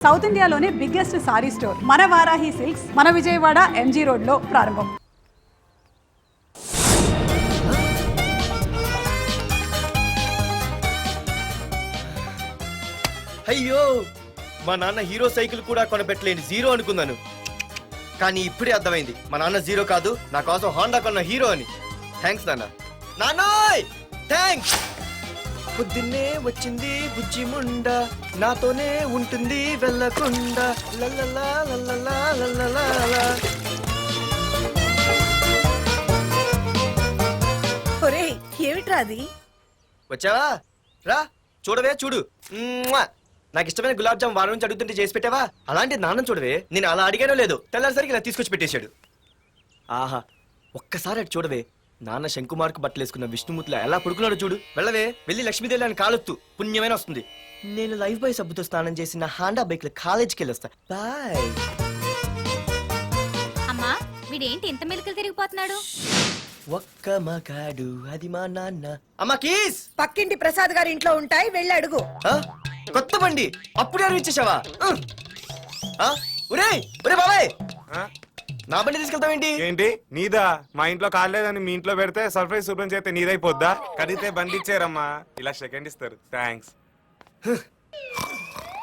South ఇండియాలోనే biggest sorry store మన Varahi silks మన విజయవాడ ఎంజీ రోడ్ లో ప్రారంభం. అయ్యో, మా నాన్న హీరో సైకిల్ కూడా కొనబెట్టలేని జీరో అనుకున్నాను. కానీ ఇప్పుడే అర్థమైంది, మా నాన్న జీరో కాదు, నా కోసం హాండా కొన్న హీరో అని. థ్యాంక్స్ నాన్న. నాన్నోయ్ థ్యాంక్స్. పొద్దున్నే వచ్చింది బుజ్జి ముండ, నాతోనే ఉంటుంది వెళ్ళకుండా. లల్లలా లల్లలా లల్లలా. ఒరేయ్, ఏమిట్రా అది? వచ్చావా? రా చూడవే, చూడు. నాకు ఇష్టమైన గులాబ్ జామ్ వారం నుంచి అడుగుతుంటే చేసి పెట్టావా? అలాంటి నాన్న చూడవే, నేను అలా అడిగానో లేదో తెల్లారిసరికి ఇలా తీసుకొచ్చి పెట్టేశాడు. ఆహా, ఒక్కసారి అటు చూడవే, నాన్న శంకుమార్కు బట్టలు వేసుకున్న విష్ణుమూర్తిలా ఎలా పడుకున్నాడు చూడు. వెళ్ళవే, వెళ్ళి లక్ష్మీదేవి అని కాలొత్తు, పుణ్యమైన వస్తుంది. నేను లైఫ్ బాయ్ సబ్బుతో స్నానం చేసి నా హాండా బైక్ లో కాలేజీకి వెళ్ళొస్తా. బాయ్. అమ్మా, వీడేంటి ఇంత మెలికలు తిరిగిపోతున్నాడు? ఒక్క మగాడు అది మా నాన్న. అమ్మా కీస్ పక్కింటి ప్రసాద్ గారి ఇంట్లో ఉంటాయి, వెళ్ళి అడుగు. కొత్త బండి అప్పుడే ఇచ్చేసావా? ఒరే ఒరే బాబాయ్, నా బండి తీసుకెళ్తావేంటి? ఏంటి నీదా? మా ఇంట్లో కాలేదని మీ ఇంట్లో పెడితే సర్ప్రైజ్ శుభ్రం చేస్తే నీదైపోద్దా? కడిగితే బండి ఇచ్చారమ్మా, ఇలా సెకండ్ ఇస్తారు. థ్యాంక్స్.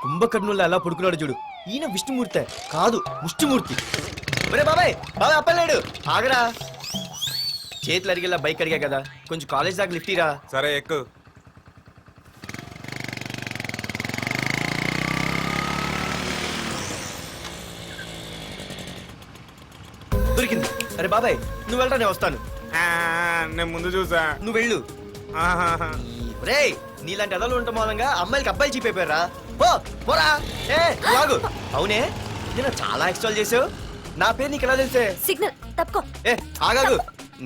కుంభకర్ణుల్లో ఎలా పడుకున్నాడు చూడు. ఈయన విష్ణుమూర్తి కాదు, ముష్టిమూర్తి. ఒరే బాబాయ్, బాబాయ్ అప్పలేడు, ఆగరా. చేతులు అడిగేలా బైక్ అడిగా కదా, కొంచెం కాలేజ్ దాకా లిఫ్ట్ ఇరా. సరే ఎక్కు. దొరికింది. అరే బాబాయ్ నువ్వు వెళ్ళరా, నేను వస్తాను. నేను ముందు చూసా. నువ్వు వెళ్ళు. ఆహాహా. రే, నీలాంటి అదలు ఉండటం మూలంగా అమ్మాయిలకి అబ్బాయిలు చీపైపోయారా? పోరా. ఏ లాగు. అవునే, నేను చాలా ఎక్స్ట్రాల్ చేసావు. నా పేరు నీకు ఎలా తెలిసే? సిగ్నల్ తప్పుకో. ఏ ఆగాగు,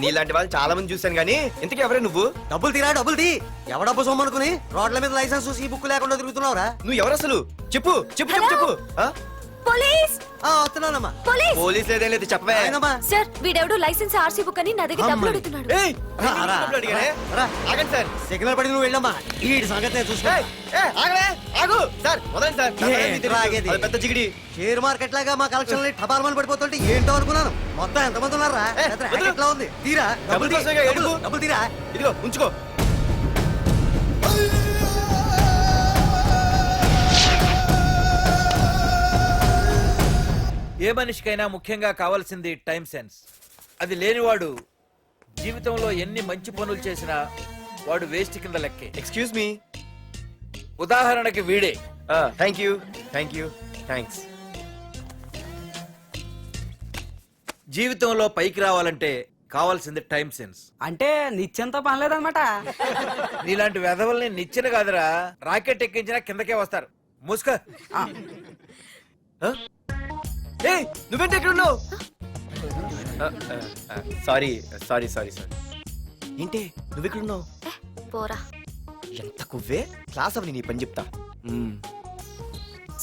నీలాంటి వాళ్ళు చాలా మంది చూశాను గానీ ఇంతకీ ఎవరే నువ్వు? డబ్బులు తీరా, డబ్బులు తీ. ఎవడబ్బు సొమ్మనుకుని రోడ్ల మీద లైసెన్స్ సీ బుక్ లేకుండా తిరుగుతున్నావురా? నువ్వు ఎవరు అసలు? చెప్పు చెప్పు చెప్పు చెప్పు. పోలీస్! వస్తున్నానమ్మా. పోలీస్! పోలీస్ లేదేం లేదు, చెప్పవే. సార్, వీడెవడో లైసెన్స్ ఆర్సీ బుక్ అని నా దగ్గర డబ్బులు అడుగుతున్నాడు. ఏయ్, డబ్బులు అడిగానే? ఆగండి సార్. సిగ్నల్ పడి నువ్వు వెళ్ళమ్మా, ఈ సంగతి నేను చూసుకో. ఏయ్, ఆగలే, ఆగు సార్, వదండి సార్. నా ఏ, పేరు మీకు ఆగేది. తెలుసు. అది పెద్ద జిగిడి. షేర్ మార్కెట్ లాగా మా కలెక్షన్ టపాల్మని పడిపోతుంటే ఏంటో అనుకున్నాను. మొత్తం ఎంతమంది ఉన్నారా? ఎట్లా ఉంది? తీరా డబ్బులు తీ. కోసమేగా ఏడుపు. డబ్బులు తీరా. ఇదిగో ఉంచుకో. ఏ మనిషికైనా ముఖ్యంగా కావాల్సింది టైం సెన్స్. అది లేనివాడు జీవితంలో ఎన్ని మంచి పనులు చేసినా వాడు వేస్ట్ కింద లెక్కే. Excuse me. ఉదాహరణకి వీడే. Thank you thank you thanks. జీవితంలో పైకి రావాలంటే కావాల్సింది టైం సెన్స్. అంటే నిత్యంతో పనిలేదన్నమాట. నీలాంటి వెధవల్ని నిచ్చెన కాదురా, రాకెట్ ఎక్కించినా కిందకే వస్తారు. ముసుక. ఏయ్, నువ్వేంటి ఎక్కడ ఉన్నావు? Sorry sorry sorry sorry. ఏంటి నువ్వు ఎక్కడ ఉన్నావు? పోరా. ఎంత కువ్వే, క్లాస్ అవని నీ పని చెప్తా.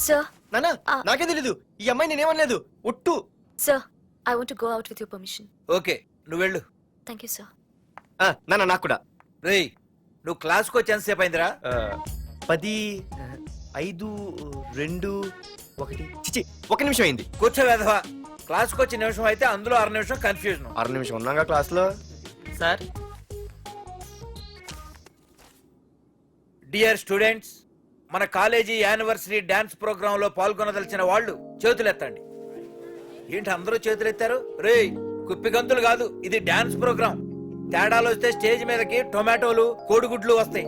సార్, నానా నాకే తెలీదు, ఈ అమ్మాయి నేనేమనలేదు, ఒట్టు. Sir, I want to go out with your permission. Okay, నువ్వు వెళ్ళు. Thank you sir. నానా నాకు కూడా. రేయ్, నువ్వు క్లాస్కి వచ్చి ఎంతసేపు అయిందిరా? 10, 5, 2, 1 చిచి 1 నిమిషం అయింది. కూర్చో వెధవా. క్లాస్కి వచ్చి నిమిషం అయితే అందులో 6 నిమిషం కన్ఫ్యూజన్. 6 నిమిషం ఉన్నాగా క్లాస్ లో. సార్, డియర్ స్టూడెంట్స్, మన కాలేజీ యానివర్సరీ డాన్స్ ప్రోగ్రామ్ లో పాల్గొనదలిచిన వాళ్ళు చేతులెత్తండి. ఏంటి అందరూ చేతులెత్తారు? రేయ్, కుప్పి గంతులు కాదు, ఇది డాన్స్ ప్రోగ్రామ్. తేడాలు వస్తే స్టేజ్ మీదకి టొమాటోలు, కోడిగుడ్లు వస్తాయి.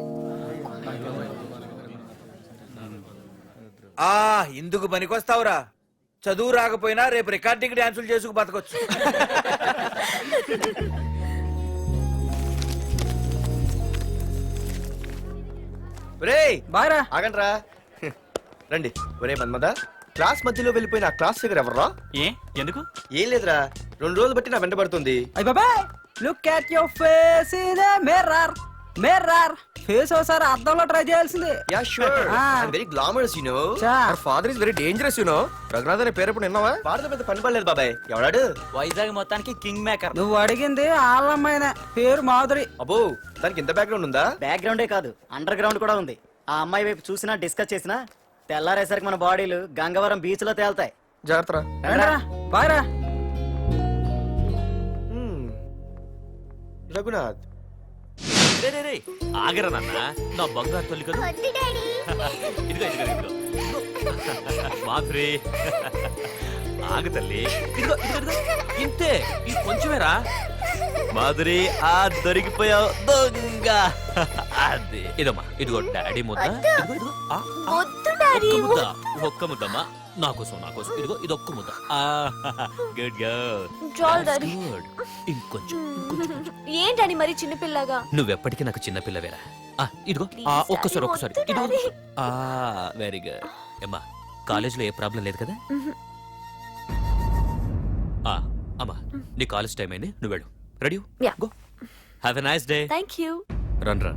ఇందుకు పనికొస్తావురా. చదువు రాకపోయినా రేపు రికార్డింగ్ డాన్సులు చేసుకు బతకొచ్చు. బాగా ఆగండ్రా, రండి. ఒరే మన్మద, క్లాస్ మధ్యలో వెళ్ళిపోయిన ఆ క్లాస్ ఫిగర్ ఎవర్రా? ఏ ఎందుకు? ఏం లేదురా, 2 రోజులు బట్టి నా వెంట పడుతుంది. అయ్య బాబాయ్, look at your face in a mirror. Mirror face ఒకసారి అద్దంలో ట్రై చేయాల్సింది. Yeah sure, I am very glamorous you know. Our father is very dangerous you know. Raghunath అనే పేరు ఎప్పుడు విన్నావా? వాడితో పెద్ద పని పడలేదు బాబాయ్. ఎవడాడు? వైజాగ్ మొత్తానికి కింగ్ మేకర్. నువ్వు అడిగింది ఆళ్ళమ్మాయిన పేరు మాధురి. అబ్బో, దానికి ఇంత బ్యాక్గ్రౌండ్ ఉందా? బ్యాక్గ్రౌండే కాదు, అండర్ గ్రౌండ్ కూడా ఉంది. ఆ అమ్మాయి వైపు చూసినా డిస్కస్ చేసినా తెల్లారేసరికి మన బాడీలు గంగవరం బీచ్ లో తేల్తాయి. జాగ్రత్త బాయ్ రా. రఘునాథ్ ఆగరా నాన్న, నా బంగారు తల్లి కదా. ఇదిగో ఇదిగో ఇదిగో మాధురి, ఆగు తల్లి. ఇదిగో ఇదిగో ఇదిగో, ఇంతే, ఇది కొంచెమేరా. మాధురి, ఆ దొరికిపోయావు దొంగ. అది ఇదమ్మా, ఇదిగో డాడీ ముద్ద. ఇదిగో ఇదిగో, ఒక్క ముద్ద, ఒక్క ముద్దమ్మా, నా కోసం నా కోసం. ఇదిగో ఇది ఒక్క ముద్ద. Good girl, good. ఇంకొంచెం. ఏంటని మరి చిన్నపిల్లగా? నువ్వెప్పటికీ నాకు చిన్న పిల్లవేరా. ఇదిగో ఒక్కసారి ఒక్కసారి. Very good. అమ్మా, కాలేజీలో ఏ ప్రాబ్లం లేదు కదా? అమ్మా, నీ కాలేజ్ టైం అయింది, నువ్వు వెళ్ళు. Ready? Go. Have a nice day. Thank you. Run రా.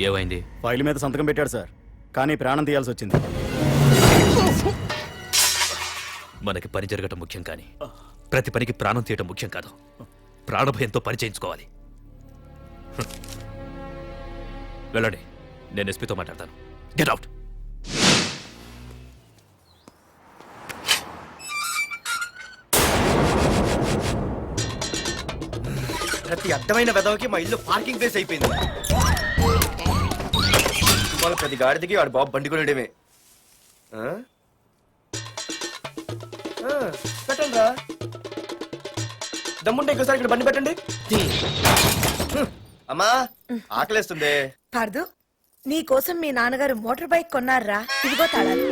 ఏమైంది? ఫైల్ మీద సంతకం పెట్టాడు సార్, కానీ ప్రాణం తీయాల్సి వచ్చింది. మనకి పని జరగటం ముఖ్యం, కానీ ప్రతి పనికి ప్రాణం తీయటం ముఖ్యం కాదు. ప్రాణభయంతో పని చేయించుకోవాలి. వెళ్ళండి, నేను ఎస్పీతో మాట్లాడతాను. Get out. ప్రతి అడ్డమైన వెదవకి మా ఇల్లు పార్కింగ్ ప్లేస్ అయిపోయింది. వాళ్ళ ప్రతి గాడిదకి వాడు బాబు బండి కొనడమే. పెట్టండి రా, దమ్ముంటే ఇంకోసారి ఇక్కడ బండి పెట్టండి. అమ్మా, ఆకలేస్తుంది. పార్దు, నీ కోసం మీ నాన్నగారు మోటార్ బైక్ కొన్నారా? ఇదిగో తాళాలు.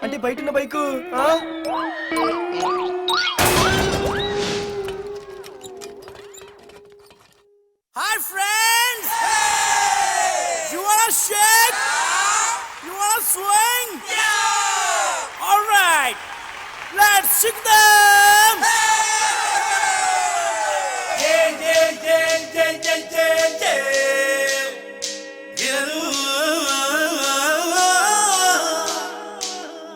అంటే బయట ఉన్న bike. Hi friends! You wanna shake? You wanna swing? Yeah! All right, let's shake them! Yeah, yeah, yeah, yeah, yeah, yeah, yeah.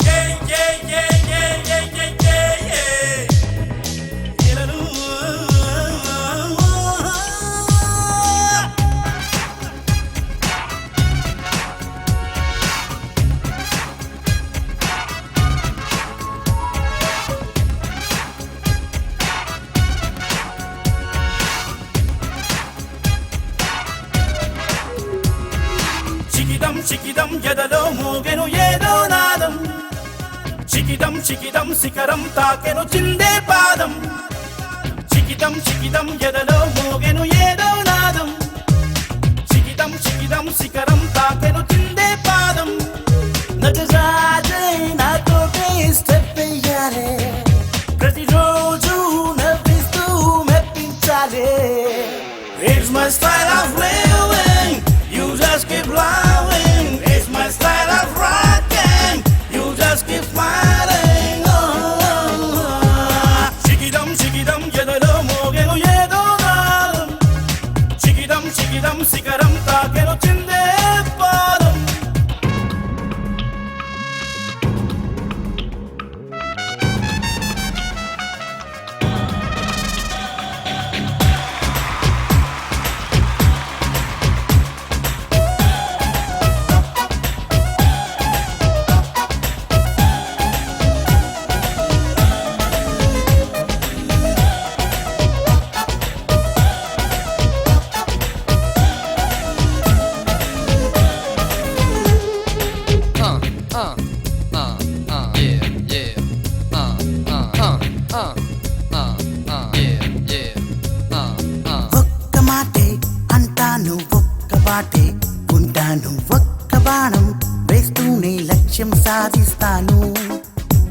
Yeah, yeah, yeah, yeah, yeah, yeah, yeah, yeah. చికిదం చికిదం ఎదలో మోగెను ఏదో నాదం, చికిదం చికిదం శిఖరం తాకెను చిందే పాదం, చికిదం చికిదం ఎదలో మోగెను ఏదో నాదం, చికిదం చికిదం శిఖరం తాకెను చిందే పాదం. నజరాజే నాతోటే స్టెప్ వెయ్యాలే, ప్రతిరోజు నవ్విస్తూ మెప్పించాలే. It's my style of living, you just keep loving. It's my style of rocking, you just keep smiling. చికిదం చికిదం ఎదలో మోగెను ఏదో నాదం, చికిదం చికిదం శిఖరం తాకెను చిందే పాదం. ఒక్క మాటే అంటాను, ఒక్క బాటే ఉంటాను, ఒక్క బాణం వేస్తూనే లక్ష్యం సాధిస్తాను.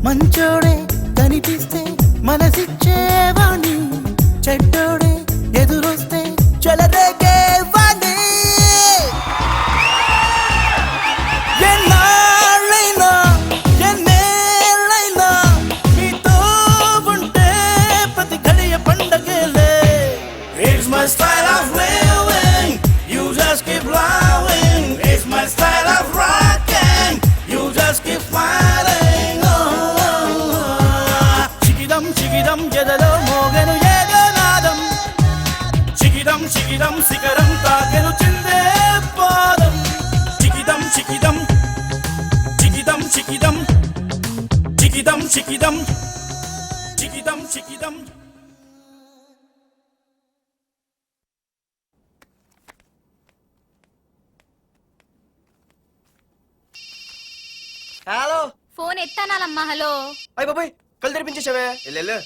మంచోడే కనిపిస్తే మనసిచ్చేవాణ్ణి, చెడ్డోడే ఎదురొస్తే చెలరేగేవాణ్ణి. ఎన్నాళ్ళైనా ఎన్నేళ్ళైనా నీతో ఉంటే ప్రతి ఘడియ పండగలే. It's my style of living, you just keep loving. It's my style of rocking, you just keep smiling. చికిదం చికిదం ఎదలో మోగెను ఏదో నాదం, చికిదం చికిదం చికిదం చికిదం చికిదం. హలో ఫోన్ ఎత్తానాలమ్మా. హలో అయ్య బాబాయ్ కళ్ళు తెరిపించేసావే వెళ్ళు.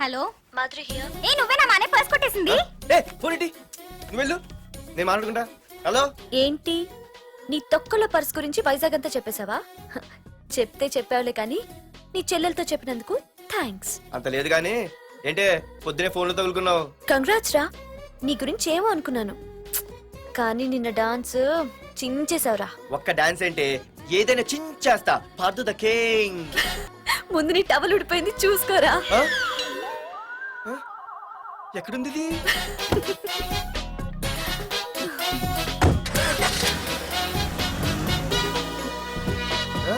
Hello Madhuri here. ఏ నువ్వే నా మానే పర్స్ కొట్టేసింది. ఏ ఫోన్ ఏంటి నువ్వు వెళ్ళు నేను మాట్లాడుకుంటా. హలో ఏంటి నీ తొక్కలో పర్స్ గురించి వైజాగ్ అంతా చెప్పేశావా? చెప్తే చెప్పావులే కానీ నీ చెల్లెలతో చెప్పినందుకు థ్యాంక్స్. అంత లేదు కానీ ఏంటే పొద్దునే ఫోన్లో తగులుకున్నావు. కంగ్రాట్స్ రా. నీ గురించి ఏమో అనుకున్నాను కానీ నిన్న డాన్స్ చించేశావురా. ఒక్క డాన్స్ ఏంటి ఏదైనా చించేస్తా. Pardhu the king. ముందు నీ టవల్ ఉడిపోయింది చూసుకోరా. ఎక్కడుంది ఇది? ఆ?